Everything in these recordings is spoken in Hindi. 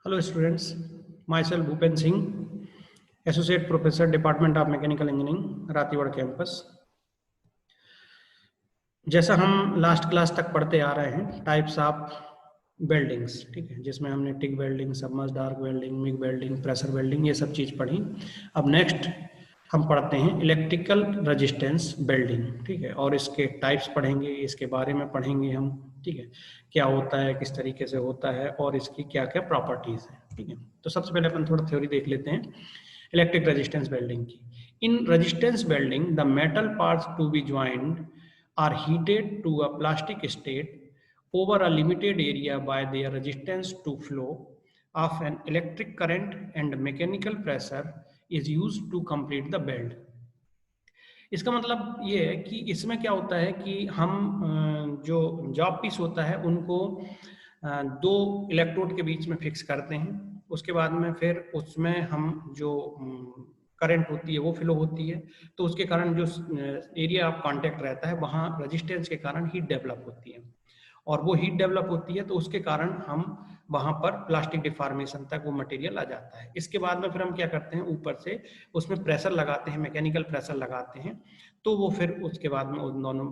Hello students, myself Bhupen Singh, Associate Professor, Department of Mechanical Engineering, रातीवड़ कैंपस। जैसा हम लास्ट क्लास तक पढ़ते आ रहे हैं टाइप्स ऑफ वेल्डिंग्स, ठीक है, जिसमें हमने TIG welding, submerged arc welding, MIG welding, pressure welding, ये सब चीज़ पढ़ी। अब नेक्स्ट हम पढ़ते हैं इलेक्ट्रिकल रेजिस्टेंस वेल्डिंग, ठीक है, और इसके टाइप्स पढ़ेंगे, इसके बारे में पढ़ेंगे हम, ठीक है, क्या होता है, किस तरीके से होता है और इसकी क्या क्या प्रॉपर्टीज है, ठीक है। तो सबसे पहले अपन थोड़ा थ्योरी देख लेते हैं इलेक्ट्रिक रेजिस्टेंस वेल्डिंग की। In resistance welding the metal parts to be joint are heated to a plastic state over a limited area by their resistance to flow of an electric current and mechanical pressure is used to complete the weld. इसका मतलब ये है कि इसमें क्या होता है कि हम जो जॉब पीस होता है उनको दो इलेक्ट्रोड के बीच में फिक्स करते हैं, उसके बाद में फिर उसमें हम जो करंट होती है वो फ्लो होती है, तो उसके कारण जो एरिया ऑफ कांटेक्ट रहता है वहाँ रेजिस्टेंस के कारण हीट डेवलप होती है, और वो हीट डेवलप होती है तो उसके कारण हम वहाँ पर प्लास्टिक डिफॉर्मेशन तक वो मटेरियल आ जाता है। इसके बाद में फिर हम क्या करते हैं, ऊपर से उसमें प्रेशर लगाते हैं, मैकेनिकल प्रेशर लगाते हैं, तो वो फिर उसके बाद में उन दोनों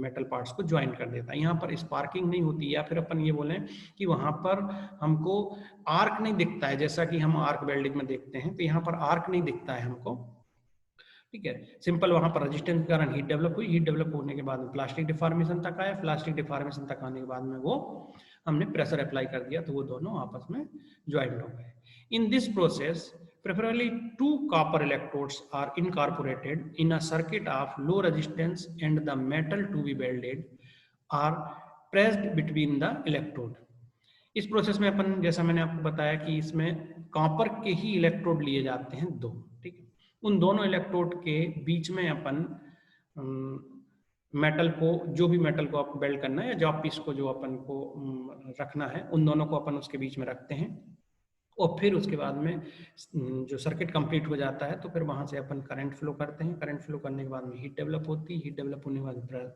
मेटल पार्ट्स को ज्वाइन कर देता है। यहाँ पर स्पार्किंग नहीं होती, या फिर अपन ये बोलें कि वहाँ पर हमको आर्क नहीं दिखता है, जैसा कि हम आर्क वेल्डिंग में देखते हैं, तो यहाँ पर आर्क नहीं दिखता है हमको, ठीक है। सिंपल वहां पर रेजिस्टेंस के कारण हीट डेवलप हुई, हीट डेवलप होने के बाद में प्लास्टिक डिफॉर्मेशन तक आया, प्लास्टिक डिफॉर्मेशन तक आने के बाद में वो हमने प्रेशर अप्लाई कर दिया, तो वो दोनों आपस में ज्वाइंट हो गए। In this process preferably two copper electrodes are incorporated in a circuit of low resistance and the metal to be welded are pressed between the electrode. इस प्रोसेस में अपन, जैसा मैंने आपको बताया कि इसमें कॉपर के ही इलेक्ट्रोड लिए जाते हैं दो, ठीक है। उन दोनों इलेक्ट्रोड के बीच में अपन मेटल को, जो भी मेटल को आप वेल्ड करना है या जॉब पीस को जो अपन को रखना है, उन दोनों को अपन उसके बीच में रखते हैं, और फिर उसके बाद में जो सर्किट कंप्लीट हो जाता है तो फिर वहां से अपन करंट फ्लो करते हैं। करंट फ्लो करने के बाद में हीट डेवलप होती है, हीट डेवलप होने के बाद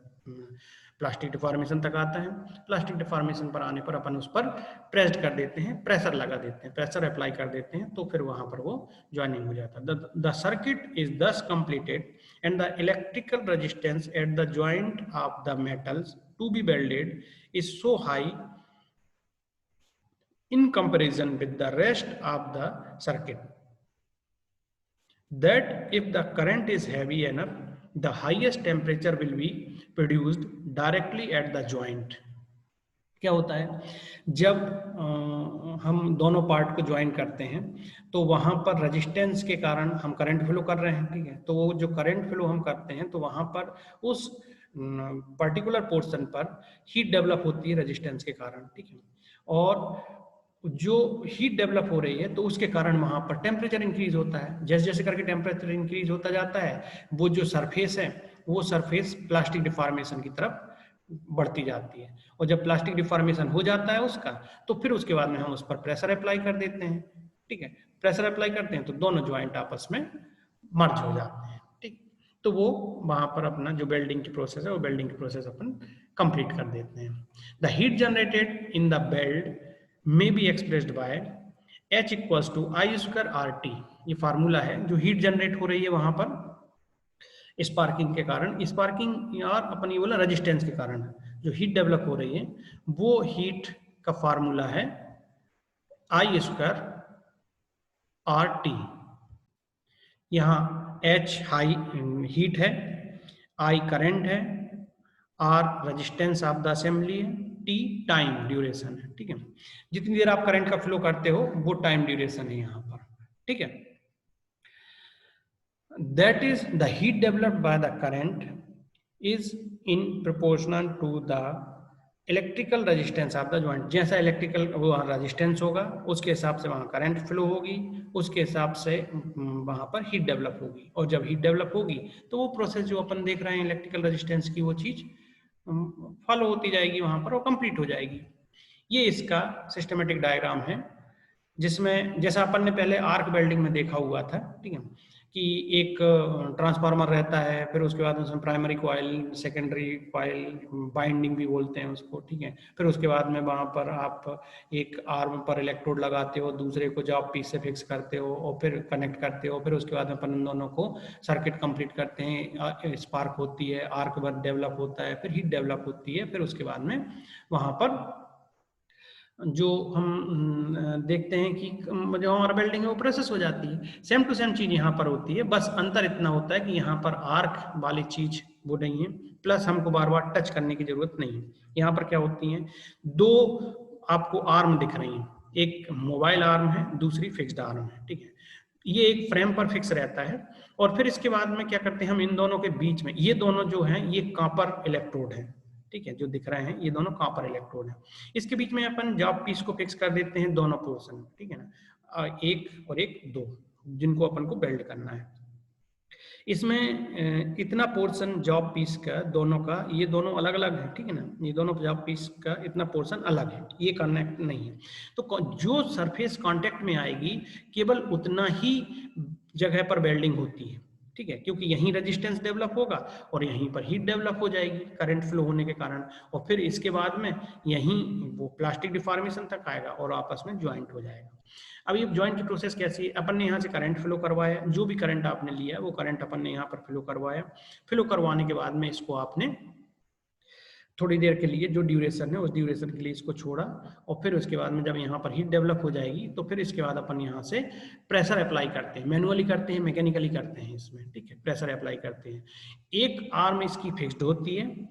प्लास्टिक डिफॉर्मेशन तक आता है। प्लास्टिक डिफॉर्मेशन पर आने पर अपन उस पर प्रेस्ड कर देते हैं, प्रेशर लगा देते हैं, प्रेशर अप्लाई कर देते हैं, तो फिर वहां पर वो ज्वाइनिंग हो जाता है। The circuit is thus completed and the electrical resistance at the joint of the metals to be welded is so high in comparison with the rest of the circuit that if the current is heavy enough, the highest temperature will be produced directly at the joint. क्या होता है, जब हम दोनों पार्ट को ज्वाइन करते हैं तो वहां पर रेजिस्टेंस के कारण हम करंट फ्लो कर रहे हैं, ठीक है। तो वो जो करंट फ्लो हम करते हैं तो वहां पर उस पर्टिकुलर पोर्शन पर हीट डेवलप होती है रेजिस्टेंस के कारण, ठीक है। और जो हीट डेवलप हो रही है तो उसके कारण वहां पर टेम्परेचर इंक्रीज होता है। जैसे जैसे करके टेम्परेचर इंक्रीज होता जाता है, वो जो सरफेस है वो सरफेस प्लास्टिक डिफॉर्मेशन की तरफ बढ़ती जाती है, और जब प्लास्टिक डिफॉर्मेशन हो जाता है उसका, तो फिर उसके बाद में हम उस पर प्रेशर अप्लाई कर देते हैं, ठीक है। प्रेशर अप्लाई करते हैं तो दोनों ज्वाइंट आपस में मर्ज हो जाते हैं, ठीक। तो वो वहां पर अपना जो वेल्डिंग की प्रोसेस है वो वेल्डिंग की प्रोसेस अपन कंप्लीट कर देते हैं। The heat generated in the weld may be expressed by H equals to I square RT। ये फार्मूला है, जो हीट जनरेट हो रही है वहां पर स्पार्किंग के कारण, स्पार्किंग और अपन ये बोला रेजिस्टेंस के कारण जो हीट डेवलप हो रही है, वो हीट का फार्मूला है I स्क्वायर RT। यहाँ H हाई हीट है, I करंट है, R resistance of the assembly है, T टाइम ड्यूरेशन है, ठीक है। जितनी देर आप करंट का फ्लो करते हो वो टाइम ड्यूरेशन है यहाँ पर, ठीक है। That is the heat developed by the current is in proportional to the electrical resistance of the joint. जैसा इलेक्ट्रिकल वो रेजिस्टेंस होगा उसके हिसाब से वहां करंट फ्लो होगी, उसके हिसाब से वहां पर हीट डेवलप होगी, और जब हीट डेवलप होगी तो वो प्रोसेस जो अपन देख रहे हैं इलेक्ट्रिकल रेजिस्टेंस की, वो चीज फॉलो होती जाएगी वहां पर और कंप्लीट हो जाएगी। ये इसका सिस्टमेटिक डायग्राम है, जिसमें जैसा अपन ने पहले आर्क वेल्डिंग में देखा हुआ था, ठीक है, कि एक ट्रांसफार्मर रहता है, फिर उसके बाद उसमें primary coil, secondary coil, binding भी बोलते हैं उसको, ठीक है। फिर उसके बाद में वहाँ पर आप एक आर्म पर इलेक्ट्रोड लगाते हो, दूसरे को जॉब पीस से फिक्स करते हो और फिर कनेक्ट करते हो। फिर उसके बाद में अपन दोनों को सर्किट कंप्लीट करते हैं, स्पार्क होती है, आर्क वर्क डेवलप होता है, फिर हीट डेवलप होती है। फिर उसके बाद में वहाँ पर जो हम देखते हैं कि जो हमारा बिल्डिंग है वो प्रोसेस हो जाती है। सेम टू सेम चीज यहाँ पर होती है, बस अंतर इतना होता है कि यहाँ पर आर्क वाली चीज वो नहीं है, प्लस हमको बार बार टच करने की जरूरत नहीं है। यहाँ पर क्या होती है, दो आपको आर्म दिख रही हैं, एक मोबाइल आर्म है, दूसरी फिक्स्ड आर्म है, ठीक है। ये एक फ्रेम पर फिक्स रहता है और फिर इसके बाद में क्या करते हैं हम, इन दोनों के बीच में ये दोनों जो हैं ये कॉपर इलेक्ट्रोड है, ठीक है, जो दिख रहे हैं ये दोनों कॉपर इलेक्ट्रोड है। इसके बीच में अपन जॉब पीस को फिक्स कर देते हैं, दोनों पोर्शन, ठीक है ना, एक और एक, दो, जिनको अपन को बेल्ट करना है। इसमें इतना पोर्शन जॉब पीस का दोनों का, ये दोनों अलग अलग है, ठीक है ना, ये दोनों जॉब पीस का इतना पोर्शन अलग है, ये कनेक्ट नहीं है। तो जो सरफेस कांटेक्ट में आएगी केवल उतना ही जगह पर वेल्डिंग होती है, ठीक है, क्योंकि यहीं रेजिस्टेंस डेवलप होगा और यहीं पर हीट डेवलप हो जाएगी करंट फ्लो होने के कारण, और फिर इसके बाद में यहीं वो प्लास्टिक डिफॉर्मेशन तक आएगा और आपस में ज्वाइंट हो जाएगा। अब ये ज्वाइंट की प्रोसेस कैसी है, अपन ने यहाँ से करंट फ्लो करवाया, जो भी करंट आपने लिया वो करंट अपन ने यहाँ पर फ्लो करवाया। फ्लो करवाने के बाद में इसको आपने थोड़ी देर के लिए जो ड्यूरेशन है उस ड्यूरेशन के लिए इसको छोड़ा, और फिर उसके बाद में जब यहाँ पर हीट डेवलप हो जाएगी तो फिर इसके बाद अपन यहाँ से प्रेशर अप्लाई करते हैं, मैनुअली करते हैं, मैकेनिकली करते हैं इसमें, ठीक है, प्रेशर अप्लाई करते हैं। एक आर्म इसकी फिक्स्ड होती है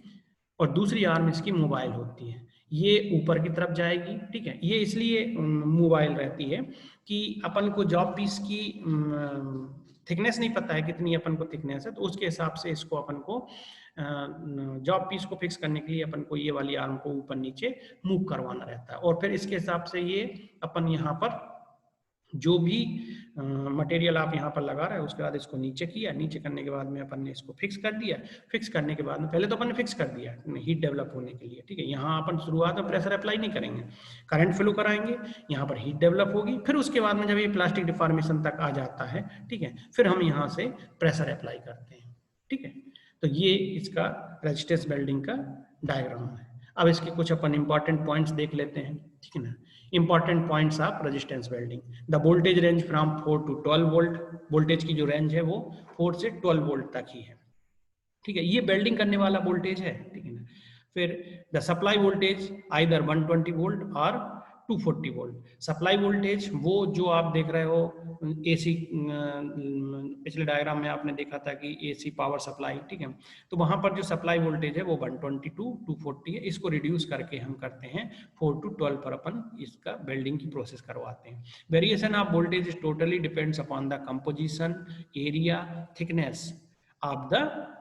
और दूसरी आर्म इसकी मोबाइल होती है, ये ऊपर की तरफ जाएगी, ठीक है। ये इसलिए मोबाइल रहती है कि अपन को जॉब पीस की थिकनेस नहीं पता है कितनी अपन को थिकनेस है, तो उसके हिसाब से इसको अपन को जॉब पीस को फिक्स करने के लिए अपन को ये वाली आर्म को ऊपर नीचे मूव करवाना रहता है, और फिर इसके हिसाब से ये अपन यहाँ पर जो भी मटेरियल आप यहाँ पर लगा रहे हैं उसके बाद इसको नीचे किया, नीचे करने के बाद में अपन ने इसको फिक्स कर दिया। फिक्स करने के बाद में पहले तो अपन ने फिक्स कर दिया हीट डेवलप होने के लिए, ठीक है। यहाँ अपन शुरुआत में प्रेशर अप्लाई नहीं करेंगे, करंट फ्लो कराएंगे, यहाँ पर हीट डेवलप होगी, फिर उसके बाद में जब ये प्लास्टिक डिफॉर्मेशन तक आ जाता है, ठीक है, फिर हम यहाँ से प्रेशर अप्लाई करते हैं, ठीक है। तो ये इसका रेजिस्टेंस वेल्डिंग का डायग्राम है। अब इसके कुछ अपन इंपॉर्टेंट पॉइंट्स देख लेते हैं, ठीक है ना। Important points of resistance welding, the voltage range from 4 to 12 volt, voltage की जो रेंज है वो 4 से 12 वोल्ट तक ही है, ठीक है, ये वेल्डिंग करने वाला वोल्टेज है, ठीक है ना। फिर the supply voltage either 120 volt और 240 वोल्ट। सप्लाई वोल्टेज वो जो आप देख रहे हो एसी, पिछले डायग्राम में आपने देखा था कि एसी पावर सप्लाई, ठीक है, तो वहां पर जो सप्लाई वोल्टेज है वो 120 to 240 है, इसको रिड्यूस करके हम करते हैं 4 to 12 पर अपन इसका वेल्डिंग की प्रोसेस करवाते हैं। Variation of voltage is totally depends upon the composition, area, thickness of the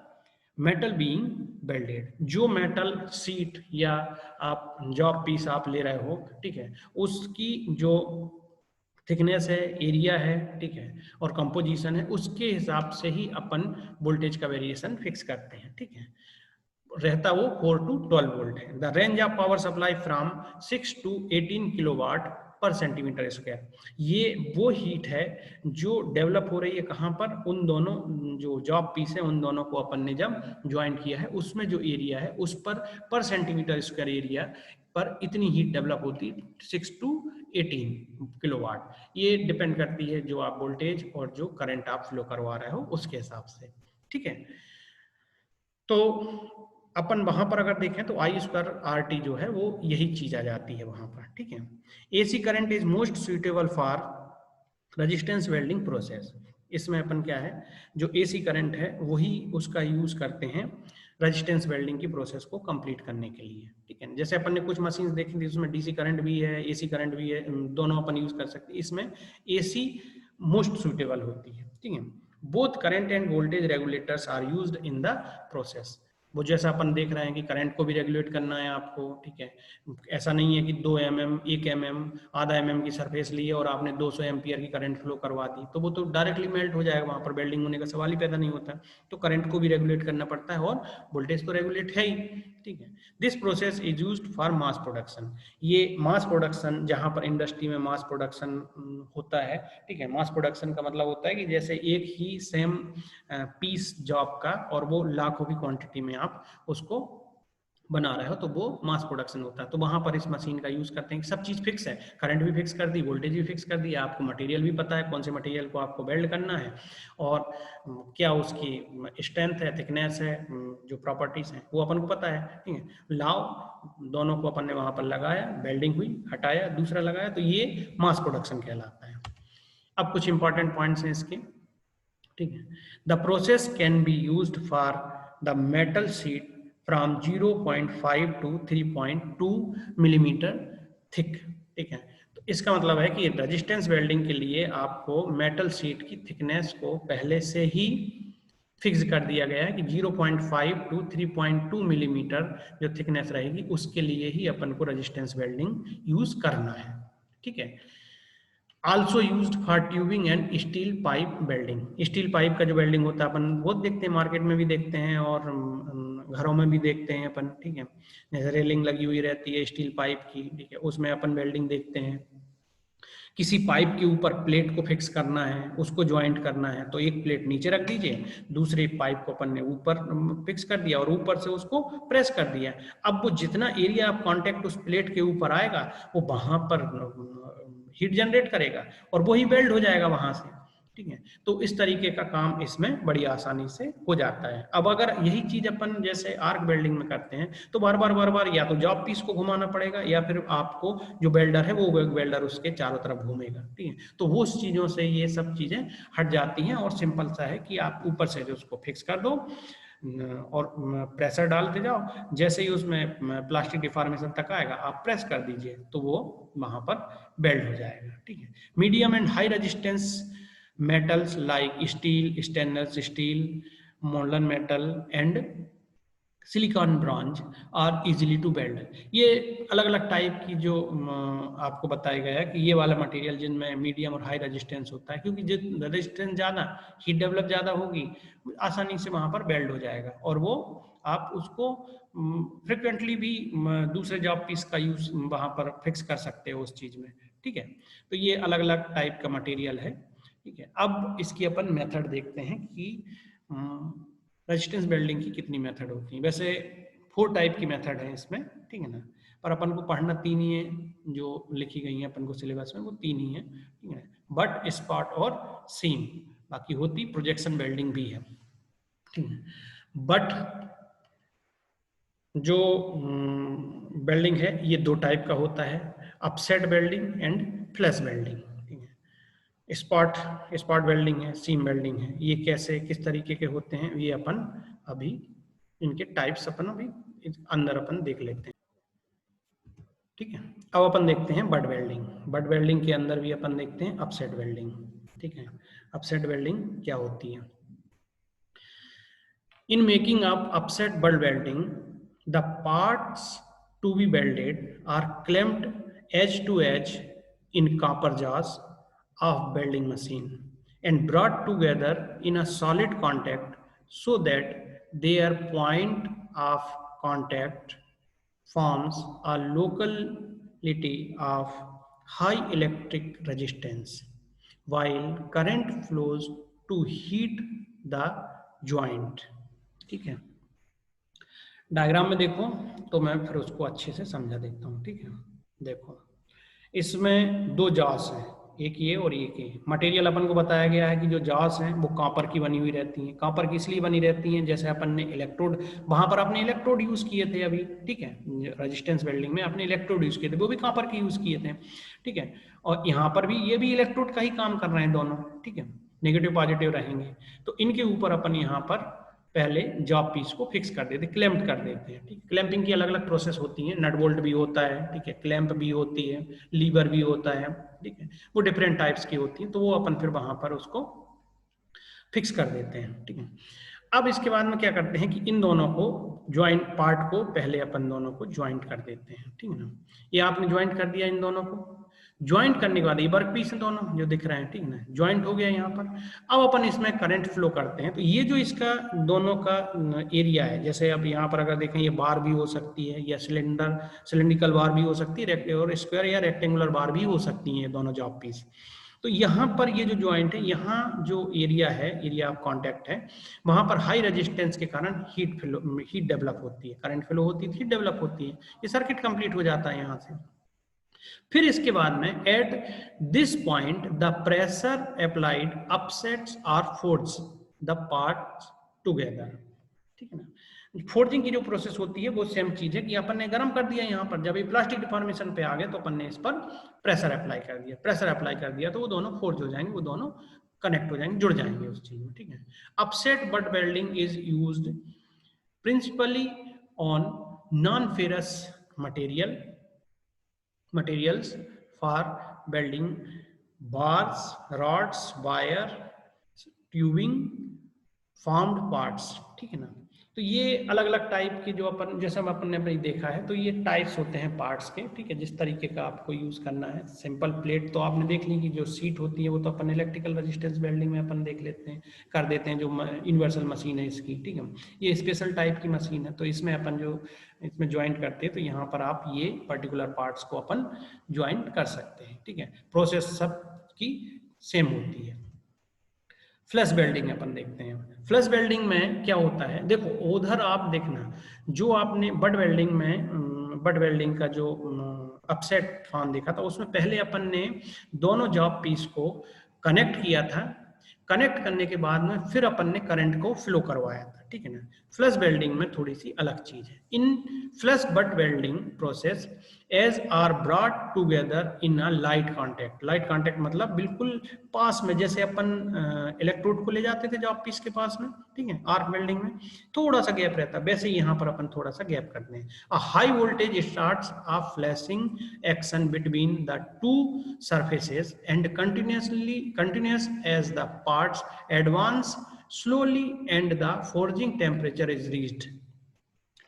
metal being welded. जो मेटल सीट या आप जॉब पीस आप ले रहे हो, ठीक है, उसकी जो थिकनेस है, एरिया है, ठीक है, और कंपोजिशन है, उसके हिसाब से ही अपन वोल्टेज का वेरिएशन फिक्स करते हैं, ठीक है। रहता वो 4 to 12 वोल्ट है। The range of power supply from 6 to 18 kilowatt पर सेंटीमीटर स्क्वायर। ये वो हीट है जो डेवलप हो रही है कहाँ पर, उन दोनों जो जॉब पीस है उन दोनों को अपन ने जब ज्वाइंट किया है उसमें जो एरिया है उस पर सेंटीमीटर स्क्वायर एरिया पर इतनी हीट डेवलप होती है 6 to 18 किलोवाट। ये डिपेंड करती है जो आप वोल्टेज और जो करंट आप फ्लो करवा रहे हो उसके हिसाब से, ठीक है। तो अपन वहां पर अगर देखें तो आई स्क्वायर आर टी जो है वो यही चीज आ जाती है वहां पर, ठीक है। AC current is most suitable for resistance welding process. इसमें अपन क्या है, जो एसी करंट है वही उसका यूज करते हैं रेजिस्टेंस वेल्डिंग की प्रोसेस को कंप्लीट करने के लिए, ठीक है। जैसे अपन ने कुछ मशीन देखी थी उसमें डीसी करंट भी है, एसी करंट भी है, दोनों अपन यूज कर सकते हैं। इसमें एसी मोस्ट सुइटेबल होती है, ठीक है। Both current and voltage regulators are used in the process. वो जैसा अपन देख रहे हैं कि करंट को भी रेगुलेट करना है आपको, ठीक है। ऐसा नहीं है कि 2 mm, 1 mm, आधा mm की सरफेस ली है और आपने 200 एम्पियर की करंट फ्लो करवा दी, तो वो तो डायरेक्टली मेल्ट हो जाएगा, वहां पर वेल्डिंग होने का सवाल ही पैदा नहीं होता। तो करंट को भी रेगुलेट करना पड़ता है और वोल्टेज तो रेगुलेट है ही, ठीक है। This process is used for mass production. ये मास प्रोडक्शन, जहां पर इंडस्ट्री में मास प्रोडक्शन होता है, ठीक है। मास प्रोडक्शन का मतलब होता है कि जैसे एक ही सेम पीस जॉब का और वो लाखों की क्वांटिटी में आप उसको बना रहे हो, तो वो मास प्रोडक्शन होता है। तो वहां पर इस मशीन का यूज करते हैं। सब चीज फिक्स है, करंट भी फिक्स कर दी, वोल्टेज भी फिक्स कर दी, आपको मटेरियल भी पता है कौन से मटेरियल को आपको वेल्ड करना है और क्या उसकी स्ट्रेंथ है, थिकनेस है, जो प्रॉपर्टीज हैं वो अपन को पता है, ठीक है। लाओ दोनों को अपन ने वहां पर लगाया, वेल्डिंग हुई, हटाया, दूसरा लगाया, तो ये मास प्रोडक्शन कहलाता है। अब कुछ इंपॉर्टेंट पॉइंट्स हैं इसके, ठीक है। The process can be used for the metal sheet from 0.5 to 3.2 millimetre thick, ठीक है। तो इसका मतलब है कि रेजिस्टेंस वेल्डिंग के लिए आपको मेटल शीट की थिकनेस को पहले से ही फिक्स कर दिया गया है कि 0.5 to 3.2 मिलीमीटर जो थिकनेस रहेगी उसके लिए ही अपन को रेजिस्टेंस वेल्डिंग यूज करना है, ठीक है। Also used for tubing and steel pipe welding. Steel pipe का जो वेल्डिंग होता है अपन बहुत देखते हैं, मार्केट में भी देखते हैं और घरों में भी देखते हैं अपन, ठीक है। जैसे रेलिंग लगी हुई रहती है स्टील पाइप की, ठीक है, उसमें अपन वेल्डिंग देखते हैं। किसी पाइप के ऊपर प्लेट को फिक्स करना है, उसको ज्वाइंट करना है, तो एक प्लेट नीचे रख दीजिए, दूसरे पाइप को अपन ने ऊपर फिक्स कर दिया और ऊपर से उसको प्रेस कर दिया। अब वो जितना एरिया आप कांटेक्ट उस प्लेट के ऊपर आएगा वो वहां पर हीट जनरेट करेगा और वही वेल्ड हो जाएगा वहां से, ठीक है। तो इस तरीके का काम इसमें बड़ी आसानी से हो जाता है। अब अगर यही चीज अपन जैसे आर्क वेल्डिंग में करते हैं तो बार बार या तो जॉब पीस को घुमाना पड़ेगा या फिर आपको जो वेल्डर है वो वेल्डर उसके चारों तरफ घूमेगा, ठीक है। तो वो उस चीजों से ये सब चीजें हट जाती हैं और सिंपल सा है कि आप ऊपर से उसको फिक्स कर दो और प्रेशर डालते जाओ, जैसे ही उसमें प्लास्टिक डिफॉर्मेशन तक आएगा आप प्रेस कर दीजिए तो वो वहां पर बेल्ड हो जाएगा, ठीक है। Medium and high resistance metals like steel, stainless steel, molten metal and silicon bronze are easily to weld. ये अलग अलग टाइप की जो आपको बताया गया है कि ये वाला मटेरियल जिनमें मीडियम और हाई रेजिस्टेंस होता है, क्योंकि जिन रेजिस्टेंस ज़्यादा, हीट डेवलप ज़्यादा होगी, आसानी से वहाँ पर वेल्ड हो जाएगा और वो आप उसको फ्रिक्वेंटली भी दूसरे जॉब पीस का यूज वहाँ पर फिक्स कर सकते हो उस चीज़ में, ठीक है। तो ये अलग अलग टाइप का मटेरियल है, ठीक है। अब इसकी अपन मेथड देखते हैं कि रेजिस्टेंस वेल्डिंग की कितनी मेथड होती है। वैसे 4 टाइप की मेथड है इसमें, ठीक है ना, पर अपन को पढ़ना 3 ही है, जो लिखी गई है अपन को सिलेबस में वो 3 ही है, ठीक है। बट स्पॉट और सीम, बाकी होती प्रोजेक्शन वेल्डिंग भी है, ठीक है। बट जो वेल्डिंग है ये 2 टाइप का होता है, upset welding and flash welding, ठीक है। स्पॉट वेल्डिंग है, सीम वेल्डिंग है, ये कैसे किस तरीके के होते हैं ये अपन अभी इनके टाइप्स अपन अभी अंदर अपन देख लेते हैं, ठीक है। अब अपन देखते हैं बट वेल्डिंग। बट वेल्डिंग के अंदर भी अपन देखते हैं अपसेट वेल्डिंग, ठीक है। अपसेट वेल्डिंग क्या होती है? In making up upset butt welding the parts to be welded are clamped edge to edge in copper jaws of welding machine and brought together in a solid contact so that their point of contact forms a locality of high electric resistance while current flows to heat the joint, ठीक है। डायग्राम में देखो तो मैं फिर उसको अच्छे से समझा देता हूँ, ठीक है। देखो इसमें 2 जॉस हैं, एक ये और एक ये। मटेरियल अपन को बताया गया है कि जो जॉस हैं वो कॉपर की बनी हुई रहती हैं। कॉपर की इसलिए बनी रहती हैं, जैसे अपन ने इलेक्ट्रोड, वहां पर आपने इलेक्ट्रोड यूज किए थे अभी, ठीक है। रेजिस्टेंस वेल्डिंग में आपने इलेक्ट्रोड यूज किए थे, वो भी कॉपर के यूज किए थे, ठीक है। और यहाँ पर भी ये भी इलेक्ट्रोड का ही काम कर रहे हैं दोनों, ठीक है। नेगेटिव पॉजिटिव रहेंगे, तो इनके ऊपर अपन यहाँ पर पहले जॉब पीस को फिक्स कर देते, क्लैंप कर देते हैं, ठीक है। क्लैंपिंग की अलग अलग प्रोसेस होती है, नट बोल्ट भी होता है, ठीक है, क्लैंप भी होती है, लीवर भी होता है, ठीक है। वो डिफरेंट टाइप्स की होती है, तो वो अपन फिर वहां पर उसको फिक्स कर देते हैं, ठीक है। अब इसके बाद में क्या करते हैं कि इन दोनों को ज्वाइंट पार्ट को पहले अपन दोनों को ज्वाइंट कर देते हैं, ठीक है ना। ये आपने ज्वाइंट कर दिया इन दोनों को, ज्वाइंट करने के बाद ये वर्क पीस है दोनों जो दिख रहे हैं, ठीक है ना, ज्वाइंट हो गया यहाँ पर। अब अपन इसमें करंट फ्लो करते हैं, तो ये जो इसका दोनों का एरिया है, जैसे अब यहाँ पर अगर देखें ये बार भी हो सकती है या सिलेंड्रिकल बार भी हो सकती है, और स्क्वायर या रेक्टेंगुलर बार भी हो सकती है दोनों जॉब पीस। तो यहाँ पर ये जो ज्वाइंट है, यहाँ जो एरिया है, एरिया ऑफ कॉन्टैक्ट है, वहां पर हाई रेजिस्टेंस के कारण हीट डेवलप होती है, करंट फ्लो होती है, हीट डेवलप होती है, ये सर्किट कंप्लीट हो जाता है यहाँ से। फिर इसके बाद में at this point the pressure applied upsets और फोर्स द पार्ट्स टुगेदर, ठीक है ना। फोर्जिंग की जो प्रोसेस होती है वो सेम चीज है कि अपन ने गर्म कर दिया यहाँ पर, जब ये प्लास्टिक डिफॉर्मेशन पे आ गए तो अपन ने इस पर प्रेशर अप्लाई कर दिया, प्रेशर अप्लाई कर दिया तो वो दोनों फोर्ज हो जाएंगे, वो दोनों कनेक्ट हो जाएंगे, जुड़ जाएंगे उस चीज में, ठीक है। Upset butt welding is used principally on non ferrous materials for welding bars, rods, wire, tubing, formed parts, ठीक है ना। तो ये अलग अलग टाइप की जो अपन, जैसे अपन ने देखा है, तो ये टाइप्स होते हैं पार्ट्स के, ठीक है, जिस तरीके का आपको यूज करना है। सिंपल प्लेट तो आपने देख ली कि जो सीट होती है वो तो अपन इलेक्ट्रिकल रेजिस्टेंस वेल्डिंग में अपन देख लेते हैं, कर देते हैं, जो यूनिवर्सल मशीन है इसकी, ठीक है। ये स्पेशल टाइप की मशीन है, तो इसमें अपन जो इसमें ज्वाइंट करते हैं, तो यहाँ पर आप ये पर्टिकुलर पार्ट्स को अपन ज्वाइंट कर सकते हैं, ठीक है। प्रोसेस सब की सेम होती है। फ्लश वेल्डिंग अपन देखते हैं। फ्लश वेल्डिंग में क्या होता है, देखो उधर आप देखना, जो आपने बट वेल्डिंग का जो अपसेट फॉर्म देखा था, उसमें पहले अपन ने दोनों जॉब पीस को कनेक्ट किया था, कनेक्ट करने के बाद में फिर अपन ने करंट को फ्लो करवाया था, ठीक है ना। फ्लश वेल्डिंग में थोड़ी सी अलग चीज है। In flash butt welding process edge are brought together in a light contact. Light contact मतलब बिल्कुल पास में, जैसे अपन इलेक्ट्रोड को ले जाते थे जॉब पीस के पास में, ठीक है, आर्क वेल्डिंग में थोड़ा सा गैप रहता है, वैसे यहाँ पर अपन थोड़ा सा गैप करते हैं। A high voltage starts a flashing action between the two surfaces and continuous as the parts advance slowly and the forging temperature is reached,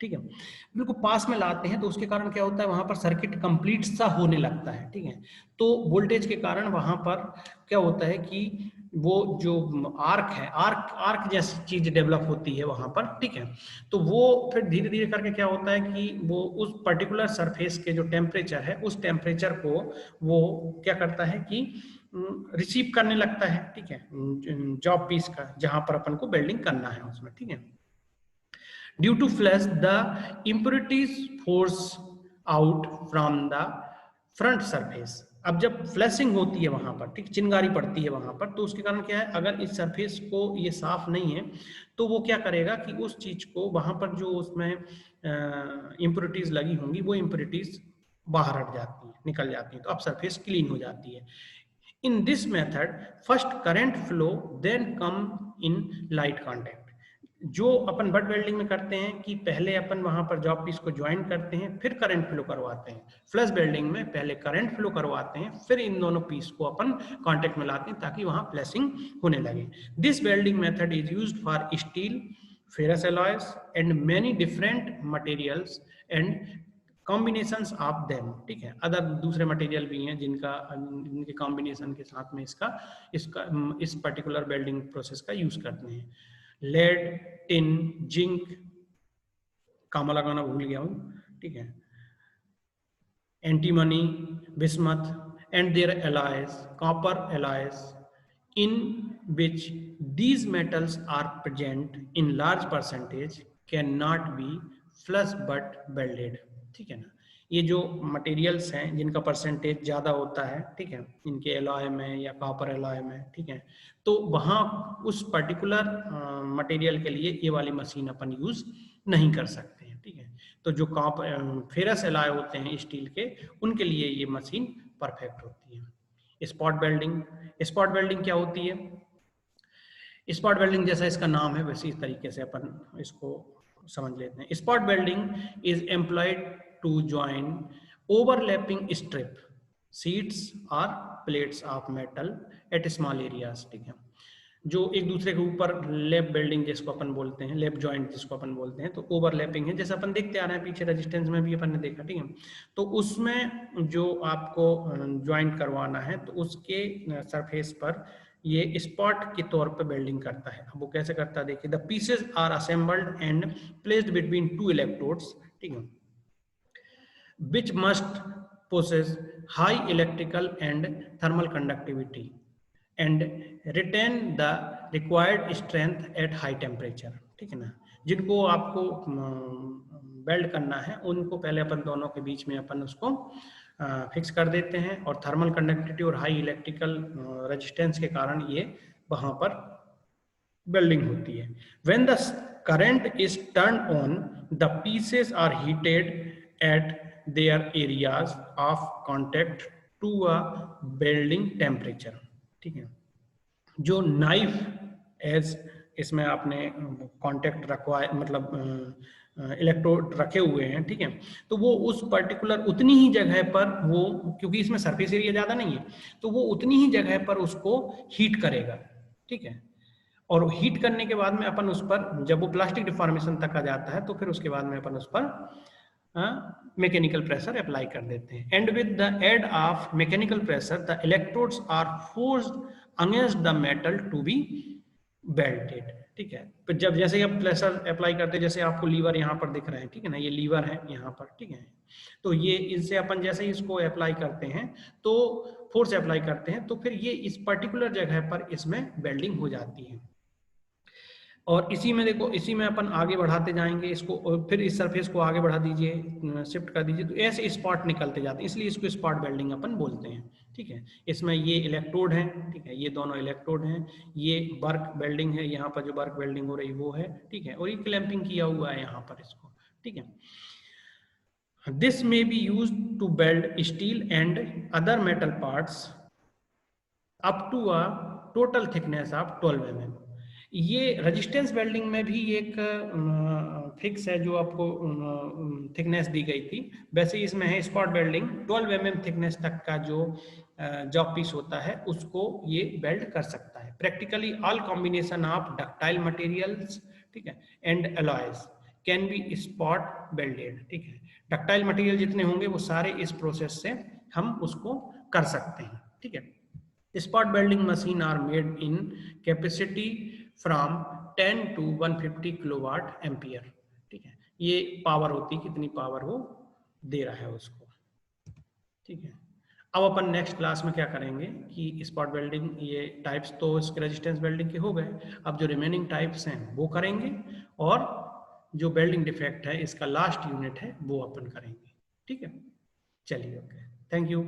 ठीक है। बिल्कुल पास में लाते हैं तो उसके कारण क्या होता है, वहां पर सर्किट कंप्लीट सा होने लगता है, ठीक है। तो वोल्टेज के कारण वहां पर क्या होता है कि वो जो आर्क है, आर्क जैसी चीज डेवलप होती है वहां पर, ठीक है। तो वो फिर धीरे धीरे करके क्या होता है कि वो उस पर्टिकुलर सरफेस के जो टेम्परेचर है, उस टेम्परेचर को वो क्या करता है कि रिसीव करने लगता है, ठीक है, जॉब पीस का, जहां पर अपन को वेल्डिंग करना है उसमें, ठीक है। Due to flash, the impurities force out from the front surface. अब जब फ्लैशिंग होती है वहां पर, ठीक, चिंगारी पड़ती है वहां पर, तो उसके कारण क्या है, अगर इस सरफेस को ये साफ नहीं है तो वो क्या करेगा कि उस चीज को वहां पर जो उसमें इम्प्योरिटीज लगी होंगी, वो इम्प्योरिटीज बाहर हट जाती है, निकल जाती है, तो अब सरफेस क्लीन हो जाती है। In this method first current flow then come in light contact. जो अपन बट वेल्डिंग में करते हैं कि पहले अपन वहां पर जॉब पीस को ज्वाइन करते हैं, फिर करंट फ्लो करवाते हैं। फ्लश वेल्डिंग में पहले करंट फ्लो करवाते हैं, फिर इन दोनों पीस को अपन कांटेक्ट में लाते हैं ताकि वहां फ्लैशिंग होने लगे। This welding method is used for steel, ferrous alloys and many different materials and combinations of them, ठीक है। अदर दूसरे मटेरियल भी हैं जिनके कॉम्बिनेशन के साथ में इस पर्टिकुलर वेल्डिंग प्रोसेस का यूज करते हैं। लेड, टिन, जिंक, कामा लगाना भूल गया हूं, ठीक है, antimony, bismuth and their alloys, copper alloys, in which these metals are present in large percentage cannot be flush but welded, ठीक है ना। ये जो मटेरियल्स हैं जिनका परसेंटेज ज्यादा होता है, ठीक है, इनके एलॉय में या कॉपर एलॉय में, ठीक है, तो वहां उस पर्टिकुलर मटेरियल के लिए ये वाली मशीन अपन यूज नहीं कर सकते हैं, ठीक है। तो जो फेरस एलॉय होते हैं स्टील के, उनके लिए ये मशीन परफेक्ट होती है। स्पॉट वेल्डिंग क्या होती है? स्पॉट वेल्डिंग जैसा इसका नाम है वैसे इस तरीके से अपन इसको समझ लेते हैं। Spot welding is employed to join overlapping strip sheets और plates of metal at small areas, ठीक है। जो एक दूसरे के ऊपर लैप वेल्डिंग जिसको अपन बोलते हैं, लैप जॉइंट जिसको अपन बोलते हैं, तो ओवरलैपिंग है, जैसे अपन देखते आ रहे हैं पीछे रेजिस्टेंस में भी अपन ने देखा, ठीक है। तो उसमें जो आपको ज्वाइंट करवाना है तो उसके सरफेस पर ये स्पॉट के तौर पे वेल्डिंग करता है। अब वो कैसे करता है देखिए, the pieces are assembled and placed between two electrodes, ठीक है, which must possess high electrical and thermal conductivity and retain the required strength at high temperature, ठीक है ना। जिनको आपको वेल्ड करना है उनको पहले अपन दोनों के बीच में अपन उसको फिक्स कर देते हैं, और थर्मल कंडक्टिविटी और हाई इलेक्ट्रिकल रेजिस्टेंस के कारण ये वहां पर वेल्डिंग होती है। When the current is turned on, the pieces are heated at their areas of contact to a welding temperature, ठीक है। जो नाइफ एज इसमें आपने कांटेक्ट रखवा मतलब इलेक्ट्रोड रखे हुए हैं, ठीक है, तो वो उस पर्टिकुलर उतनी ही जगह पर वो, क्योंकि इसमें सरफेस एरिया ज्यादा नहीं है, तो वो उतनी ही जगह पर उसको हीट करेगा, ठीक है। और हीट करने के बाद में अपन उस पर, जब वो प्लास्टिक डिफॉर्मेशन तक आ जाता है तो फिर उसके बाद में अपन उस पर मैकेनिकल प्रेशर अप्लाई कर देते हैं। And with the aid of mechanical pressure the electrodes are forced against the metal to be welded, ठीक है। तो जब जैसे ही आप प्रेशर अप्लाई करते हैं, जैसे आपको लीवर यहाँ पर दिख रहे हैं, ठीक है ना, ये लीवर है यहाँ पर, ठीक है, तो ये इनसे अपन जैसे ही इसको अप्लाई करते हैं तो फोर्स अप्लाई करते हैं, तो फिर ये इस पर्टिकुलर जगह पर इसमें वेल्डिंग हो जाती है। और इसी में देखो, इसी में अपन आगे बढ़ाते जाएंगे इसको, और फिर इस सरफेस को आगे बढ़ा दीजिए, शिफ्ट कर दीजिए, तो ऐसे स्पॉट निकलते जाते हैं, इसलिए इसको स्पॉट वेल्डिंग अपन बोलते हैं, ठीक है। इसमें ये इलेक्ट्रोड है, ठीक है, ये दोनों इलेक्ट्रोड हैं, ये बर्क वेल्डिंग है, यहाँ पर जो बर्क वेल्डिंग हो रही वो है, ठीक है, और ये क्लैंपिंग किया हुआ है यहाँ पर इसको, ठीक है। This may be used to weld steel and other metal parts up to a total thickness of 12 mm। ये रेजिस्टेंस वेल्डिंग में भी एक फिक्स है जो आपको थिकनेस दी गई थी, वैसे ही इसमें है स्पॉट वेल्डिंग 12 mm थिकनेस तक का जो जॉब पीस होता है उसको ये वेल्ड कर सकता है। Practically all combination of ductile materials, ठीक है, and alloys can be spot welded, ठीक है। डक्टाइल मटेरियल जितने होंगे वो सारे इस प्रोसेस से हम उसको कर सकते हैं, ठीक है। Spot welding machine are made in capacity from 10 to 150 kilowatt ampere, ठीक है। ये पावर होती है, कितनी पावर वो दे रहा है उसको, ठीक है। अब अपन नेक्स्ट क्लास में क्या करेंगे कि स्पॉट वेल्डिंग, ये टाइप्स तो इसके रेजिस्टेंस वेल्डिंग के हो गए, अब जो रिमेनिंग टाइप्स हैं वो करेंगे, और जो वेल्डिंग डिफेक्ट है इसका लास्ट यूनिट है वो अपन करेंगे, ठीक है। चलिए, ओके, थैंक यू।